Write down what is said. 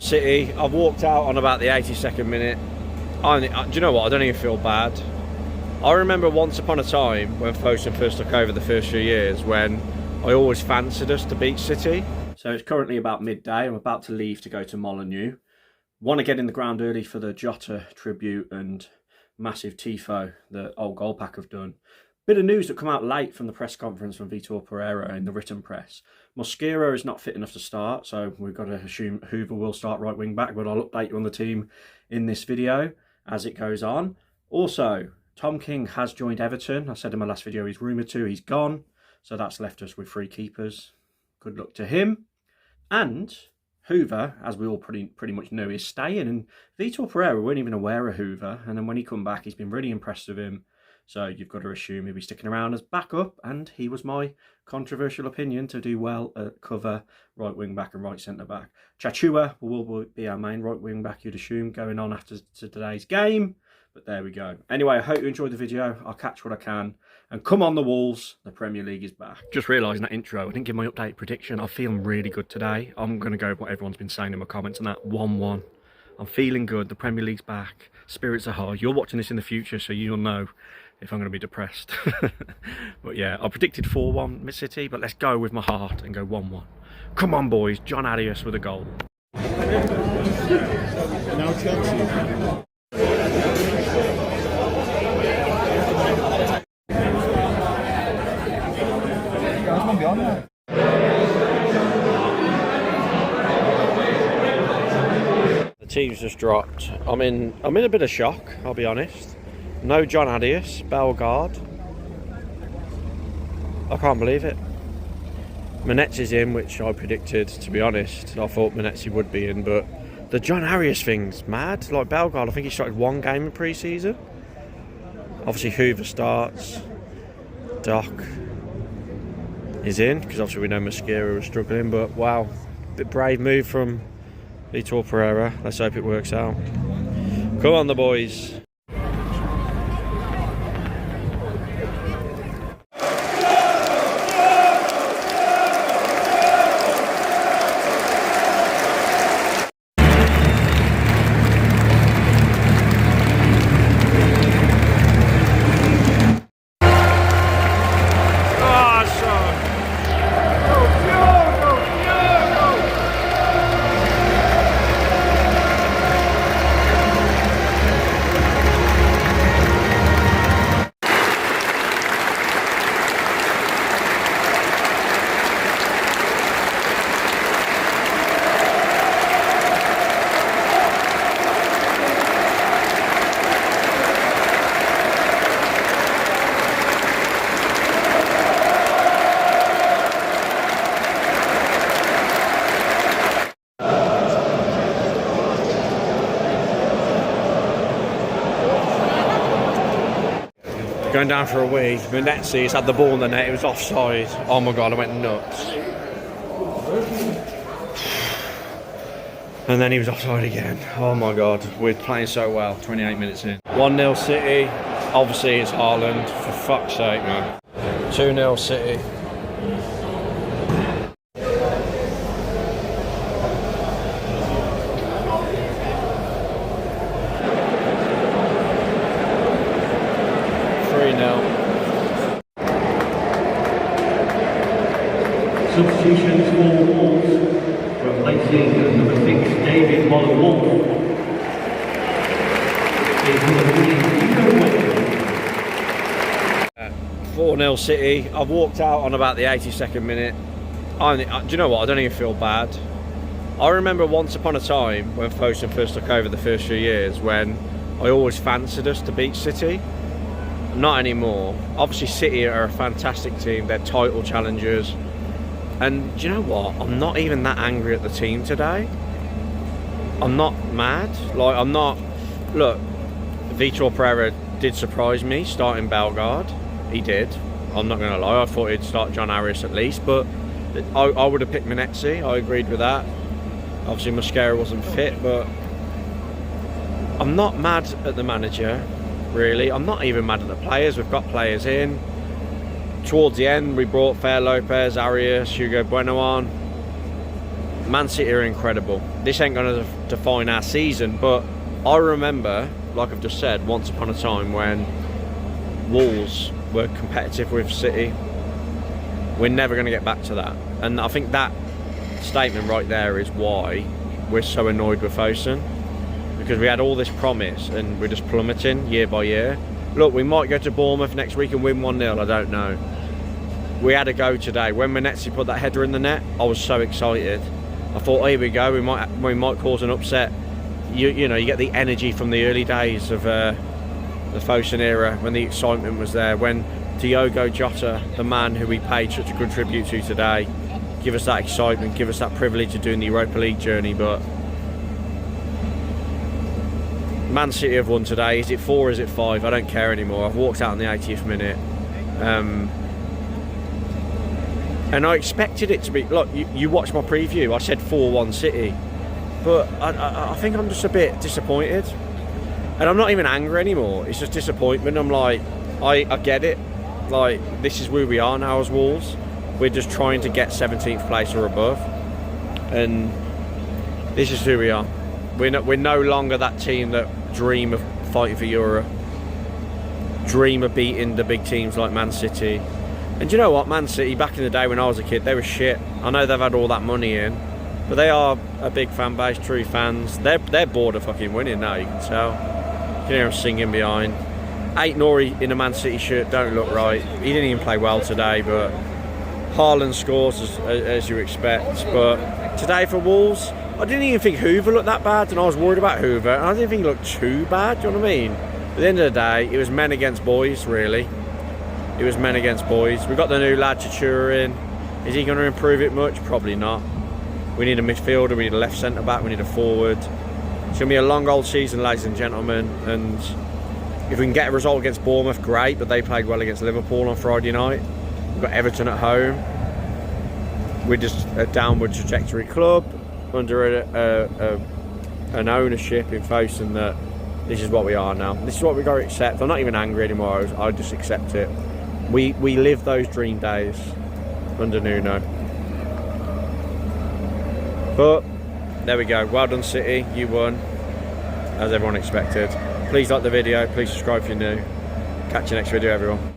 City, I've walked out on about the 82nd minute. Do you know what? I don't even feel bad. I remember once upon a time when Fosun first took over the first few years when I always fancied us to beat City. So it's currently about midday. I'm about to leave to go to Molineux. Want to get in the ground early for the Jota tribute and massive tifo that Old Goal Pack have done. Bit of news that come out late from the press conference from Vitor Pereira in the written press. Mosquera is not fit enough to start, so we've got to assume Hoover will start right wing back, but I'll update you on the team in this video as it goes on. Also, Tom King has joined Everton. I said in my last video he's rumoured to, he's gone. So that's left us with 3 keepers. Good luck to him. And Hoover, as we all pretty much know, is staying. And Vitor Pereira weren't even aware of Hoover. And then when he come back, he's been really impressed with him. So you've got to assume he'll be sticking around as backup. And he was my controversial opinion to do well at cover, right wing back and right centre back. Chachua will be our main right wing back, you'd assume, going on after today's game. But there we go. Anyway, I hope you enjoyed the video. I'll catch what I can. And come on the Wolves, the Premier League is back. Just realising that intro, I didn't give my update prediction. I'm feeling really good today. I'm going to go with what everyone's been saying in my comments and that 1-1. I'm feeling good. The Premier League's back. Spirits are high. You're watching this in the future, so you'll know if I'm going to be depressed. But yeah, I predicted 4-1 City, but let's go with my heart and go 1-1. Come on, boys. John Arias with a goal. Now Chelsea. The team's just dropped. I'm in a bit of shock, I'll be honest. No John Arias, Bellegarde. I can't believe it. Manetzi's in, which I predicted, to be honest. I thought Manetzi would be in, but the John Arias thing's mad. Like Bellegarde, I think he started 1 game in pre-season. Obviously Hoover starts. Doc is in, because obviously we know Mosquera was struggling, but wow. Bit brave move from Vitor Pereira. Let's hope it works out. Come on the boys. Going down for a wee. Manetzi's had the ball in the net, it was offside. Oh my god, I went nuts. And then he was offside again. Oh my god, we're playing so well, 28 minutes in. 1-0 City, obviously it's Haaland, for fuck's sake, man. 2-0 City. Substitutions for Wolves, replacing number 6, David Wolf. 4-0 City. I've walked out on about the 82nd minute. Do you know what? I don't even feel bad. I remember once upon a time when Fosun first took over the first few years when I always fancied us to beat City. Not anymore. Obviously City are a fantastic team. They're title challengers. And do you know what? I'm not even that angry at the team today. I'm not mad. Like, I'm not... Look, Vitor Pereira did surprise me starting Bellegarde. He did. I'm not going to lie. I thought he'd start John Arias at least. But I would have picked Manetzi. I agreed with that. Obviously, Mosquera wasn't fit. But I'm not mad at the manager, really. I'm not even mad at the players. We've got players in. Towards the end, we brought Fer Lopez, Arias, Hugo Bueno on. Man City are incredible. This ain't going to define our season, but I remember, like I've just said, once upon a time when Wolves were competitive with City. We're never going to get back to that. And I think that statement right there is why we're so annoyed with Fosun, because we had all this promise and we're just plummeting year by year. Look, we might go to Bournemouth next week and win 1-0, I don't know. We had a go today. When Manetzi put that header in the net, I was so excited. I thought, oh, here we go, we might cause an upset. You know, you get the energy from the early days of the Fosun era, when the excitement was there, when Diogo, Jota, the man who we paid such a good tribute to today, give us that excitement, give us that privilege of doing the Europa League journey. But Man City have won today. Is it 4 or is it 5? I don't care anymore. I've walked out in the 80th minute. And I expected it to be... Look, you watched my preview. I said 4-1 City. But I think I'm just a bit disappointed. And I'm not even angry anymore. It's just disappointment. I'm like, I get it. Like, this is where we are now as Wolves. We're just trying to get 17th place or above. And this is who we are. We're no longer that team that dream of fighting for Europe, dream of beating the big teams like Man City. And do you know what? Man City, back in the day when I was a kid, they were shit. I know they've had all that money in, but they are a big fan base, true fans. They're bored of fucking winning now, you can tell. You can hear them singing behind. Aït-Nouri in a Man City shirt don't look right. He didn't even play well today, but Haaland scores as you expect. But today for Wolves, I didn't even think Hoover looked that bad, and I was worried about Hoover, and I didn't think he looked too bad, do you know what I mean? At the end of the day, it was men against boys, really. It was men against boys. We've got the new lad, Chachura, in. Is he going to improve it much? Probably not. We need a midfielder, we need a left centre-back, we need a forward. It's going to be a long old season, ladies and gentlemen, and if we can get a result against Bournemouth, great, but they played well against Liverpool on Friday night. We've got Everton at home. We're just a downward trajectory club under an ownership in Fosun that this is what we are now. This is what we've got to accept. I'm not even angry anymore, I just accept it. We live those dream days under Nuno. But there we go. Well done, City. You won, as everyone expected. Please like the video. Please subscribe if you're new. Catch you next video, everyone.